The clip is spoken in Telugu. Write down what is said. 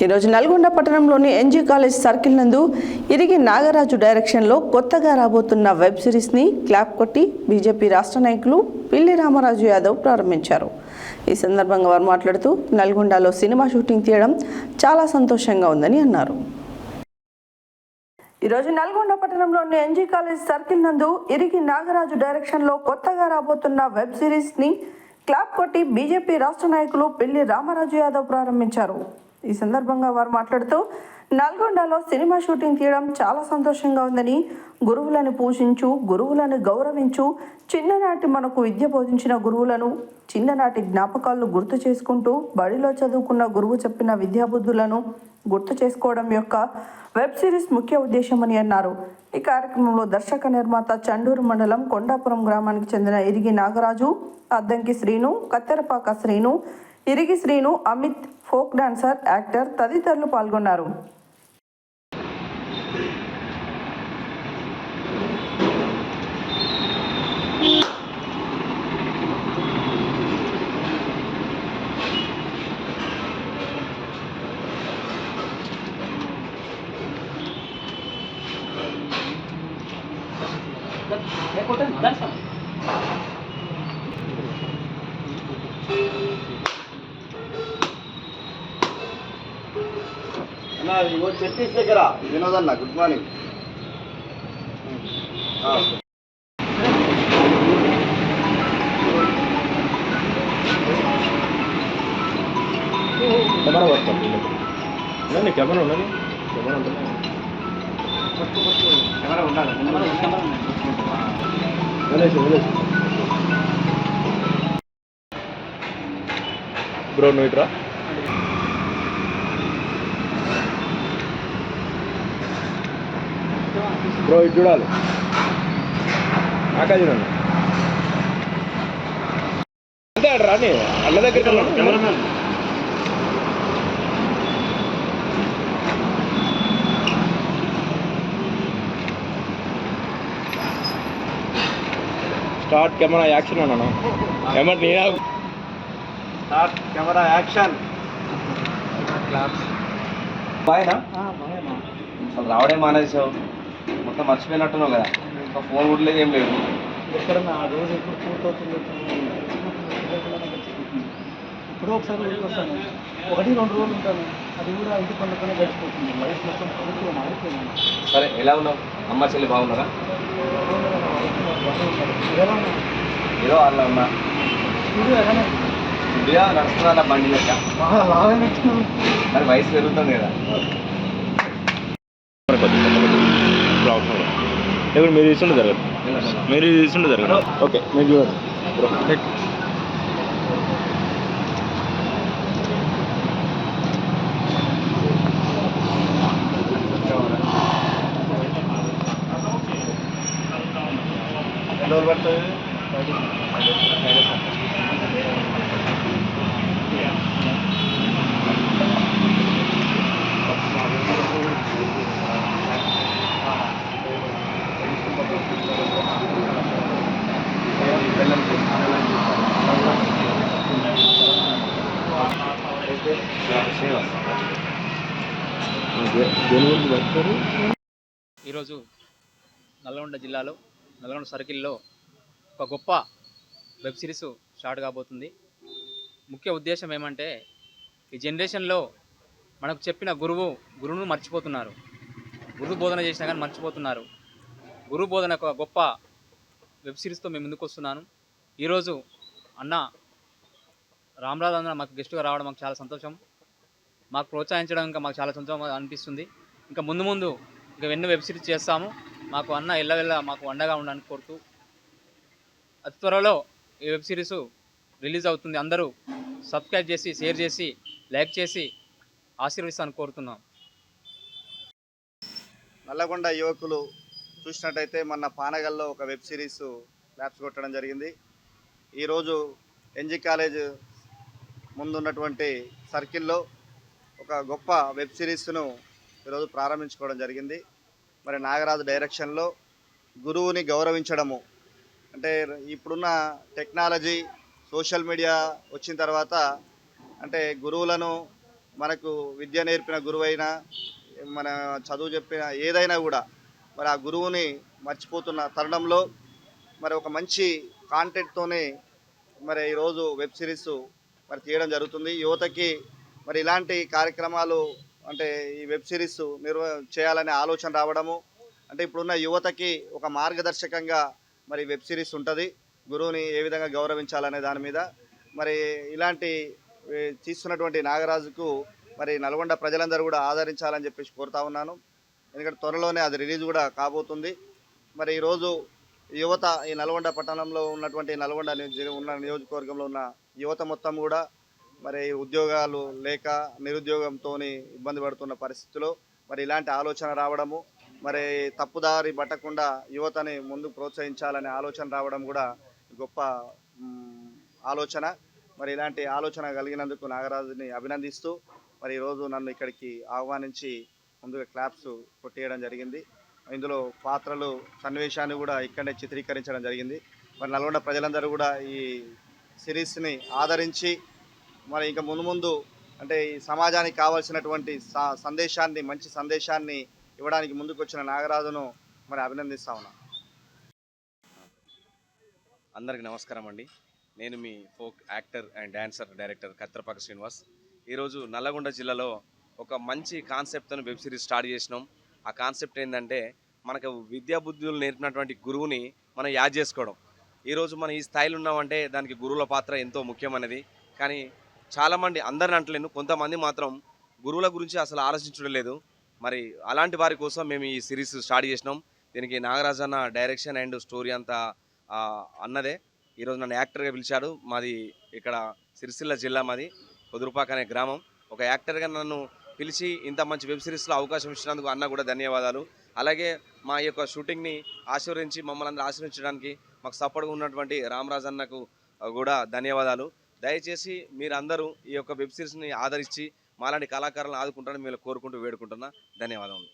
ఈరోజు నల్గొండ పట్టణంలోని ఎన్జీ కాలేజ్ సర్కిల్ నందు ఇరిగి నాగరాజు డైరెక్షన్లో కొత్తగా రాబోతున్న వెబ్ సిరీస్ని క్లాప్ కొట్టి బీజేపీ రాష్ట్ర నాయకులు పిల్లి రామరాజు యాదవ్ ప్రారంభించారు. ఈ సందర్భంగా వారు మాట్లాడుతూ నల్గొండలో సినిమా షూటింగ్ తీయడం చాలా సంతోషంగా ఉందని అన్నారు. ఈరోజు నల్గొండ పట్టణంలోని ఎన్జీ కాలేజ్ సర్కిల్ నందు ఇరిగి నాగరాజు డైరెక్షన్లో కొత్తగా రాబోతున్న వెబ్ సిరీస్ని క్లాప్ కొట్టి బీజేపీ రాష్ట్ర నాయకులు పిల్లి రామరాజు యాదవ్ ప్రారంభించారు. ఈ సందర్భంగా వారు మాట్లాడుతూ నల్గొండలో సినిమా షూటింగ్ తీయడం చాలా సంతోషంగా ఉందని, గురువులను పూజించు, గురువులను గౌరవించు, చిన్ననాటి మనకు విద్య బోధించిన గురువులను చిన్ననాటి జ్ఞాపకాలను గుర్తు చేసుకుంటూ బడిలో చదువుకున్న గురువు చెప్పిన విద్యాబుద్ధులను గుర్తు చేసుకోవడం యొక్క వెబ్ సిరీస్ ముఖ్య ఉద్దేశమని అన్నారు. ఈ కార్యక్రమంలో దర్శక నిర్మాత చండూరు మండలం కొండాపురం గ్రామానికి చెందిన Irigi Nagaraju, Addanki Srinu, Katterapaka Srinu, Irigi Srinu, Amit, folk dancer, actor తదితరులు పాల్గొన్నారు. ఇగో చెట్టీస్ దగ్గర వినోద్ అన్న, గుడ్ మార్నింగ్. కెమెరా వస్తుంది, కెమెరా ఉన్నది, కెమెరా ఉండాలి. బ్రో నువ్వు ఇట్రా. బ్రో ఇటు చూడాలి, నాకా చూడండి. అంటే అక్కడ రాని అల్ల దగ్గర స్టార్ట్ కెమెరా యాక్షన్ అన్నాను. ఏమంటే నేనా స్టార్ట్ కెమెరా యాక్షన్. బాయ్నా అసలు రావడే మానేసావు, మొత్తం మర్చిపోయినట్టున్నావు కదా. ఇంకా ఫోన్ కూడా లేదు, ఏం లేదు. ఎక్కడన్నా ఆ రోజు ఎప్పుడు పూర్తవుతుంది, ఇప్పుడు ఒకసారి ఊరికి వస్తాను, 1-2 రోజులు ఉంటాను, అది కూడా ఇంటి పనులతోనే గడిచిపోతుంది. లైఫ్ మొత్తం పూర్తిగా మారిపోయింది. సరే, ఎలా ఉన్నావు? అమ్మ చెల్లి బాగున్నారా? ఏదో వాళ్ళ ఉన్నా స్టూడియో నడుస్తున్నా బండి లెక్క. మరి వయసు పెరుగుతుంది కదా. ఇప్పుడు మీరు తీసుకుంటే జరగదు, మీరు తీసుకుంటే జరగదు. ఓకే, మీరు చూడండి. ఎన్ని రోజులు పడుతుంది? ఈరోజు నల్గొండ జిల్లాలో నల్గొండ సర్కిల్లో ఒక గొప్ప వెబ్ సిరీస్ స్టార్ట్ కాబోతుంది. ముఖ్య ఉద్దేశం ఏమంటే, ఈ జనరేషన్లో మనకు చెప్పిన గురువును మర్చిపోతున్నారు. గురువు బోధన చేసినా కానీ మర్చిపోతున్నారు. గురువు బోధన ఒక గొప్ప వెబ్ సిరీస్తో మేము ముందుకు వస్తున్నాను. ఈరోజు అన్న రామరాజు అన్న మాకు గెస్ట్గా రావడం మాకు చాలా సంతోషం. మాకు ప్రోత్సహించడం ఇంకా మాకు చాలా సంతోషంగా అనిపిస్తుంది. ఇంకా ముందు ఇంకా ఎన్నో వెబ్ సిరీస్ చేస్తాము. మాకు అన్న ఎల్లవెల్ల మాకు అండగా ఉండడానికి కోరుతూ, అతి త్వరలో ఈ వెబ్ సిరీస్ రిలీజ్ అవుతుంది. అందరూ సబ్స్క్రైబ్ చేసి, షేర్ చేసి, లైక్ చేసి ఆశీర్వదిస్తాను కోరుతున్నాం. నల్లగొండ యువకులు చూసినట్టయితే మొన్న పానగల్లో ఒక వెబ్ సిరీస్ ల్యాబ్స్ కొట్టడం జరిగింది. ఈరోజు ఎన్జీ కాలేజ్ ముందున్నటువంటి సర్కిల్లో ఒక గొప్ప వెబ్ సిరీస్ను ఈరోజు ప్రారంభించుకోవడం జరిగింది. మరి నాగరాజు డైరెక్షన్లో గురువుని గౌరవించడము అంటే, ఇప్పుడున్న టెక్నాలజీ సోషల్ మీడియా వచ్చిన తర్వాత అంటే గురువులను మనకు విద్య నేర్పిన గురువైనా మన చదువు చెప్పిన ఏదైనా కూడా మరి ఆ గురువుని మర్చిపోతున్న తరుణంలో మరి ఒక మంచి కాంటెంట్తోనే మరి ఈరోజు వెబ్ సిరీస్ మరి తీయడం జరుగుతుంది. యువతకి మరి ఇలాంటి కార్యక్రమాలు అంటే ఈ వెబ్ సిరీస్ చేయాలనే ఆలోచన రావడము, అంటే ఇప్పుడున్న యువతకి ఒక మార్గదర్శకంగా మరి వెబ్ సిరీస్ ఉంటుంది. గురువుని ఏ విధంగా గౌరవించాలనే దాని మీద మరి ఇలాంటి తీస్తున్నటువంటి నాగరాజుకు మరి నల్గొండ ప్రజలందరూ కూడా ఆదరించాలని చెప్పేసి కోరుతా ఉన్నాను. ఎందుకంటే త్వరలోనే అది రిలీజ్ కూడా కాబోతుంది. మరి ఈరోజు యువత ఈ నల్గొండ పట్టణంలో ఉన్నటువంటి నల్గొండ ఉన్న నియోజకవర్గంలో ఉన్న యువత మొత్తం కూడా మరి ఉద్యోగాలు లేక నిరుద్యోగంతో ఇబ్బంది పడుతున్న పరిస్థితిలో మరి ఇలాంటి ఆలోచన రావడము, మరి తప్పుదారి పట్టకుండా యువతని ముందు ప్రోత్సహించాలనే ఆలోచన రావడం కూడా గొప్ప ఆలోచన. మరి ఇలాంటి ఆలోచన కలిగినందుకు నాగరాజుని అభినందిస్తూ మరి ఈరోజు నన్ను ఇక్కడికి ఆహ్వానించి ముందుగా క్లాప్స్ కొట్టేయడం జరిగింది. ఇందులో పాత్రలు సన్నివేశాన్ని కూడా ఇక్కడనే చిత్రీకరించడం జరిగింది. మరి నల్గొండ ప్రజలందరూ కూడా ఈ సిరీస్ని ఆదరించి మరి ఇంకా ముందు అంటే ఈ సమాజానికి కావాల్సినటువంటి సందేశాన్ని మంచి సందేశాన్ని ఇవ్వడానికి ముందుకు వచ్చిన నాగరాజును మరి అభినందిస్తా ఉన్నా. అందరికీ నమస్కారం అండి. నేను మీ folk actor and dancer director Katrapaka Srinivas. ఈరోజు నల్లగొండ జిల్లాలో ఒక మంచి కాన్సెప్ట్తో వెబ్ సిరీస్ స్టార్ట్ చేసినాం. ఆ కాన్సెప్ట్ ఏంటంటే మనకు విద్యాబుద్ధులు నేర్పినటువంటి గురువుని మనం యాద్ చేసుకోవడం. ఈరోజు మనం ఈ స్థాయిలో ఉన్నామంటే దానికి గురువుల పాత్ర ఎంతో ముఖ్యమైనది. కానీ చాలామంది అందరిని అంటలేను, కొంతమంది మాత్రం గురువుల గురించి అసలు ఆలోచించడం లేదు. మరి అలాంటి వారి కోసం మేము ఈ సిరీస్ స్టార్ట్ చేసినాం. దీనికి నాగరాజ్ అన్న డైరెక్షన్ అండ్ స్టోరీ అంతా అన్నదే. ఈరోజు నన్ను యాక్టర్గా పిలిచాడు. మాది ఇక్కడ సిరిసిల్ల జిల్లా, మాది కుదురుపాక అనే గ్రామం. ఒక యాక్టర్గా నన్ను పిలిచి ఇంత మంచి వెబ్ సిరీస్లో అవకాశం ఇచ్చినందుకు అన్న కూడా ధన్యవాదాలు. అలాగే మా యొక్క షూటింగ్ని ఆశీర్వదించి మమ్మల్ని అందరూ ఆశీర్వించడానికి మాకు సపోర్ట్గా ఉన్నటువంటి రామరాజ్ అన్నకు కూడా ధన్యవాదాలు. దయచేసి మీరందరూ ఈ యొక్క వెబ్ సిరీస్ని ఆదరించి మాలాంటి కళాకారులను ఆదుకుంటారని మేము కోరుకుంటూ వేడుకుంటున్నా. ధన్యవాదాలు.